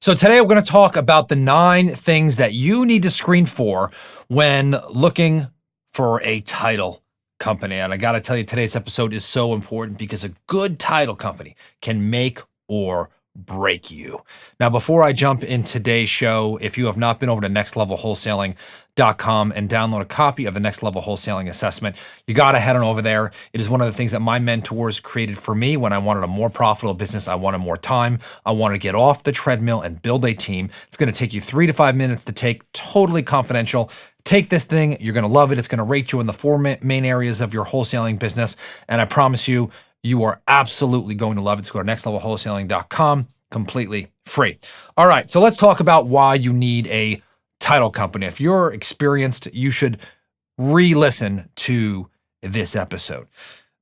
So today we're going to talk about the 9 things that you need to screen for when looking for a title company. And I got to tell you, today's episode is so important because a good title company can make or break you. Now, before I jump in today's show, if you have not been over to nextlevelwholesaling.com and download a copy of the Next Level Wholesaling Assessment, you got to head on over there. It is one of the things that my mentors created for me when I wanted a more profitable business. I wanted more time. I wanted to get off the treadmill and build a team. It's going to take you 3 to 5 minutes to take, totally confidential. Take this thing. You're going to love it. It's going to rate you in the 4 main areas of your wholesaling business. And I promise you, you are absolutely going to love it. So go to nextlevelwholesaling.com, completely free. All right, so let's talk about why you need a title company. If you're experienced, you should re-listen to this episode.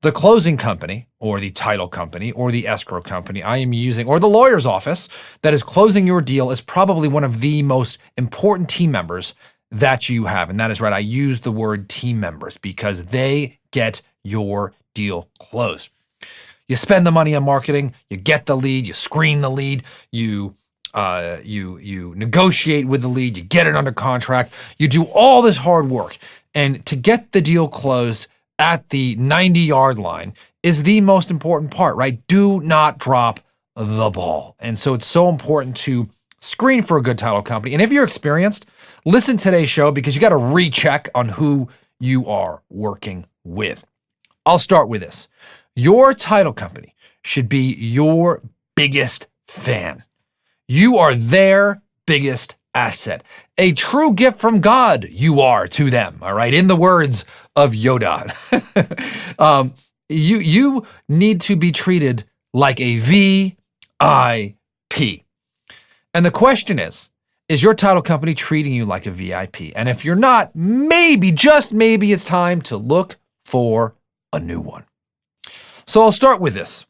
The closing company or the title company or the escrow company I am using, or the lawyer's office that is closing your deal, is probably one of the most important team members that you have. And that is right, I use the word team members because they get your deal closed. You spend the money on marketing, you get the lead, you screen the lead, you negotiate with the lead, you get it under contract, you do all this hard work. And to get the deal closed at the 90-yard line is the most important part, right? Do not drop the ball. And so it's so important to screen for a good title company. And if you're experienced, listen to today's show because you got to recheck on who you are working with. I'll start with this. Your title company should be your biggest fan. You are their biggest asset. A true gift from God you are to them, all right? In the words of Yoda. You need to be treated like a VIP. And the question is your title company treating you like a VIP? And if you're not, maybe, just maybe, it's time to look for a new one. So I'll start with this.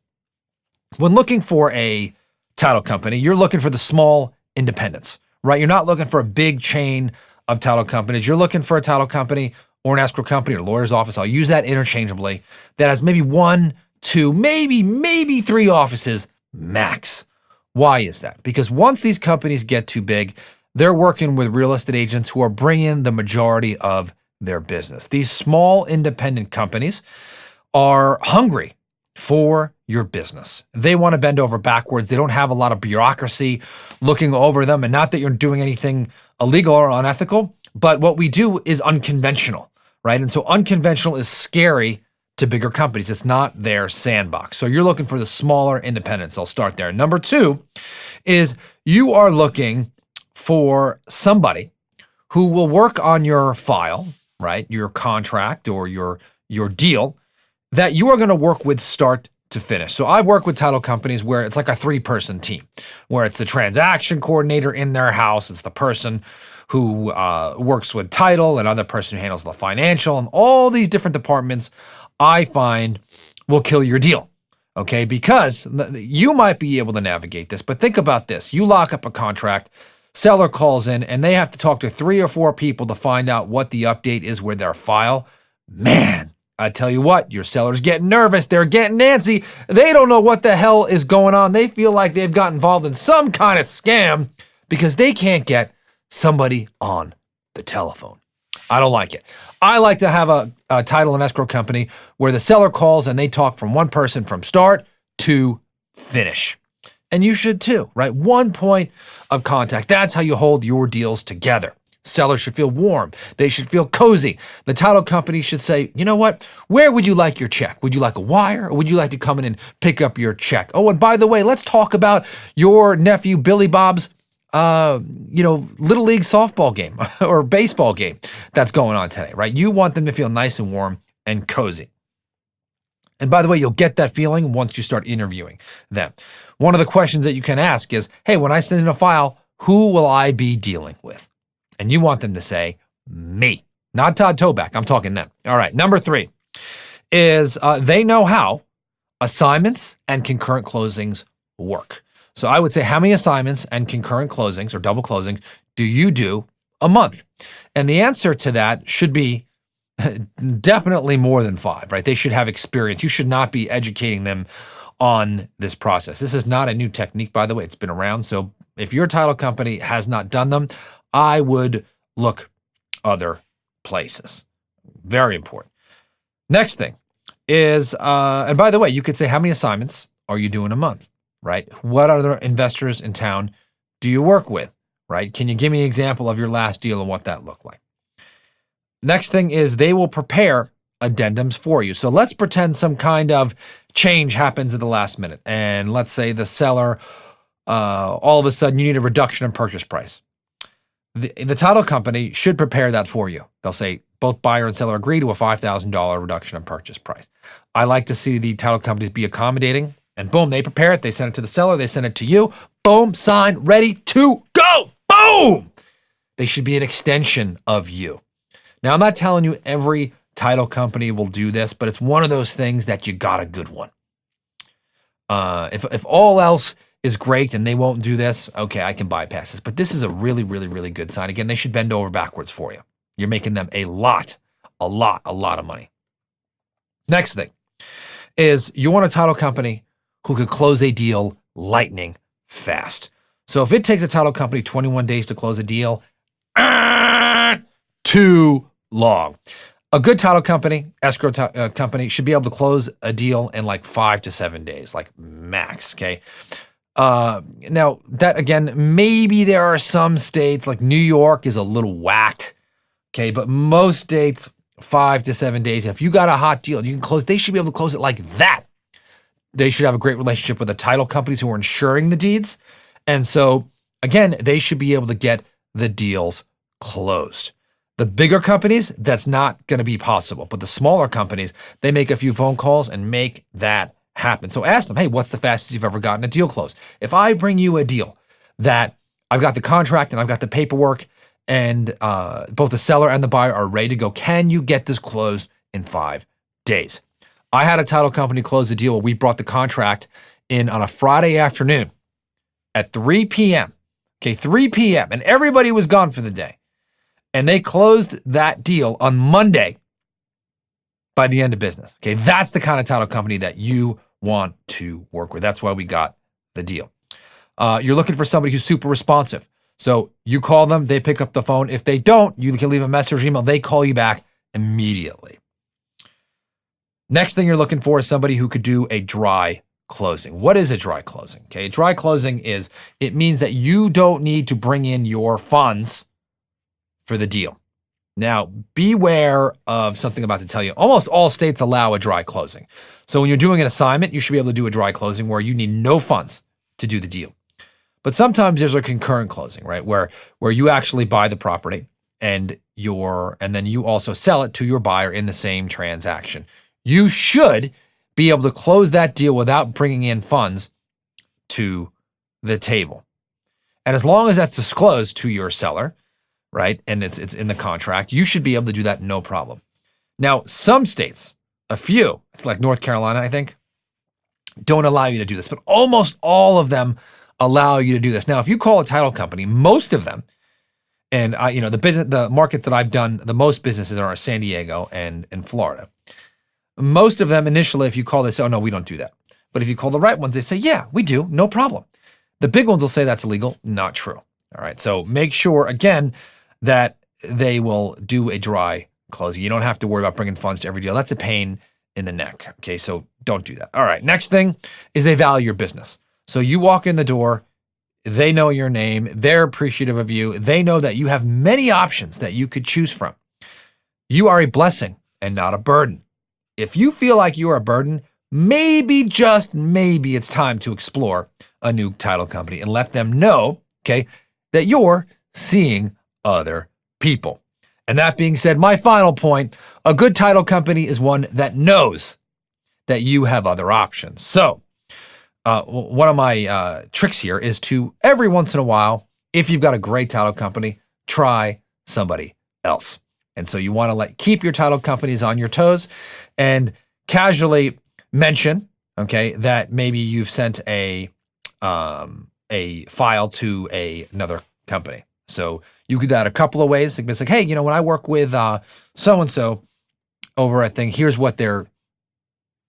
When looking for a title company, you're looking for the small independents, right? You're not looking for a big chain of title companies. You're looking for a title company or an escrow company or lawyer's office. I'll use that interchangeably. That has maybe 1, 2, maybe 3 offices max. Why is that? Because once these companies get too big, they're working with real estate agents who are bringing the majority of their business. These small independent companies are hungry for your business. They want to bend over backwards. They don't have a lot of bureaucracy looking over them. And not that you're doing anything illegal or unethical, but what we do is unconventional, right? And so unconventional is scary to bigger companies. It's not their sandbox. So you're looking for the smaller independents. I'll start there. Number 2 is you are looking for somebody who will work on your file, right? Your contract or your deal that you are going to work with start to finish. So I've worked with title companies where it's like a 3-person team, where it's the transaction coordinator in their house, it's the person who works with title, and another person who handles the financial, and all these different departments I find will kill your deal, okay? Because you might be able to navigate this, but think about this. You lock up a contract, seller calls in, and they have to talk to 3 or 4 people to find out what the update is with their file. Man, I tell you what, your seller's getting nervous. They're getting antsy. They don't know what the hell is going on. They feel like they've got involved in some kind of scam because they can't get somebody on the telephone. I don't like it. I like to have a title and escrow company where the seller calls and they talk from one person from start to finish. And you should too, right? 1 point of contact. That's how you hold your deals together. Sellers should feel warm. They should feel cozy. The title company should say, you know what? Where would you like your check? Would you like a wire, or would you like to come in and pick up your check? Oh, and by the way, let's talk about your nephew Billy Bob's Little League softball game or baseball game that's going on today, right? You want them to feel nice and warm and cozy. And by the way, you'll get that feeling once you start interviewing them. One of the questions that you can ask is, hey, when I send in a file, who will I be dealing with? And you want them to say, me, not Todd Toback. I'm talking them. All right. Number 3 is they know how assignments and concurrent closings work. So I would say, how many assignments and concurrent closings or double closings do you do a month? And the answer to that should be definitely more than 5, right? They should have experience. You should not be educating them on this process. This is not a new technique, by the way. It's been around. So if your title company has not done them, I would look other places. Very important. Next thing is, and by the way, you could say, how many assignments are you doing a month, right? What other investors in town do you work with, right? Can you give me an example of your last deal and what that looked like? Next thing is they will prepare addendums for you. So let's pretend some kind of change happens at the last minute. And let's say the seller, all of a sudden you need a reduction in purchase price. The title company should prepare that for you. They'll say both buyer and seller agree to a $5,000 reduction in purchase price. I like to see the title companies be accommodating, and boom, they prepare it. They send it to the seller. They send it to you. Boom, signed, ready to go. Boom. They should be an extension of you. Now, I'm not telling you every title company will do this, but it's one of those things that you got a good one. If all else is great and they won't do this, okay, I can bypass this. But this is a really, really, really good sign. Again, they should bend over backwards for you. You're making them a lot of money. Next thing is you want a title company who could close a deal lightning fast. So if it takes a title company 21 days to close a deal, too long. A good title company, escrow company, should be able to close a deal in like 5 to 7 days, like max, okay? Now, that again, maybe there are some states, like New York is a little whacked, okay? But most states, 5 to 7 days. If you got a hot deal, you can close, they should be able to close it like that. They should have a great relationship with the title companies who are insuring the deeds. And so, again, they should be able to get the deals closed. The bigger companies, that's not going to be possible. But the smaller companies, they make a few phone calls and make that happen. So ask them, hey, what's the fastest you've ever gotten a deal closed? If I bring you a deal that I've got the contract and I've got the paperwork and both the seller and the buyer are ready to go, can you get this closed in 5 days? I had a title company close a deal where we brought the contract in on a Friday afternoon at 3 p.m. Okay, 3 p.m. And everybody was gone for the day. And they closed that deal on Monday by the end of business. Okay, that's the kind of title company that you want to work with. That's why we got the deal. You're looking for somebody who's super responsive. So you call them, they pick up the phone. If they don't, you can leave a message or email. They call you back immediately. Next thing you're looking for is somebody who could do a dry closing. What is a dry closing? Okay, a dry closing is, it means that you don't need to bring in your funds for the deal. Now, beware of something I'm about to tell you. Almost all states allow a dry closing. So when you're doing an assignment, you should be able to do a dry closing where you need no funds to do the deal. But sometimes there's a concurrent closing, right? Where you actually buy the property and then you also sell it to your buyer in the same transaction. You should be able to close that deal without bringing in funds to the table. And as long as that's disclosed to your seller, right, and it's in the contract, you should be able to do that no problem. Now, some states, a few, like North Carolina, I think, don't allow you to do this, but almost all of them allow you to do this. Now, if you call a title company, most of them, and the market that I've done the most businesses are in San Diego and in Florida. Most of them initially, if you call, they say, oh no, we don't do that. But if you call the right ones, they say, yeah, we do, no problem. The big ones will say that's illegal. Not true. All right, so make sure, again, that they will do a dry closing. You don't have to worry about bringing funds to every deal. That's a pain in the neck. Okay, so don't do that. All right, next thing is they value your business. So you walk in the door, they know your name, they're appreciative of you, they know that you have many options that you could choose from. You are a blessing and not a burden. If you feel like you are a burden, maybe, just maybe, it's time to explore a new title company and let them know, okay, that you're seeing other people. And that being said, my final point, a good title company is one that knows that you have other options. So one of my tricks here is to, every once in a while, if you've got a great title company, try somebody else. And so you want to keep your title companies on your toes and casually mention, okay, that maybe you've sent a file to another company. So you could do that a couple of ways. It's like, hey, when I work with so-and-so over at thing, here's what their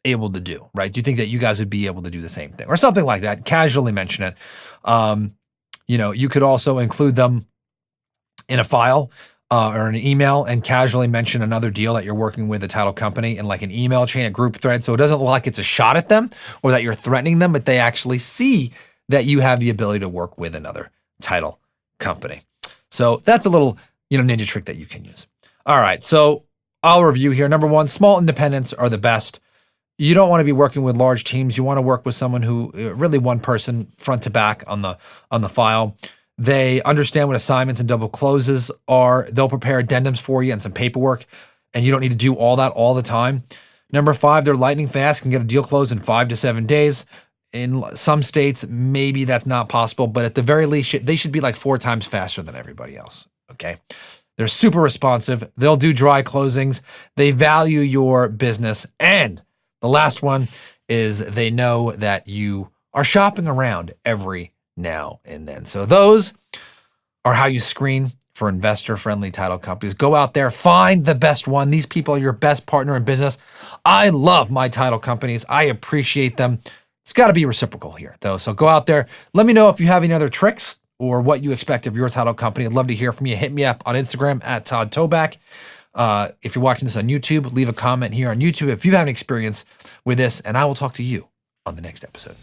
able to do, right? Do you think that you guys would be able to do the same thing or something like that? Casually mention it. You could also include them in a file or an email and casually mention another deal that you're working with a title company in like an email chain, a group thread. So it doesn't look like it's a shot at them or that you're threatening them, but they actually see that you have the ability to work with another title company. So that's a little, ninja trick that you can use. All right. So I'll review here. Number one, small independents are the best. You don't want to be working with large teams. You want to work with someone who really one person front to back on the file. They understand what assignments and double closes are. They'll prepare addendums for you and some paperwork, and you don't need to do all that all the time. Number five, they're lightning fast, can get a deal closed in 5 to 7 days. In some states, maybe that's not possible, but at the very least, they should be like 4 times faster than everybody else, okay? They're super responsive. They'll do dry closings. They value your business. And the last one is they know that you are shopping around every now and then. So those are how you screen for investor-friendly title companies. Go out there, find the best one. These people are your best partner in business. I love my title companies. I appreciate them. It's got to be reciprocal here, though. So go out there. Let me know if you have any other tricks or what you expect of your title company. I'd love to hear from you. Hit me up on Instagram at Todd Toback. If you're watching this on YouTube, leave a comment here on YouTube if you have an experience with this, and I will talk to you on the next episode.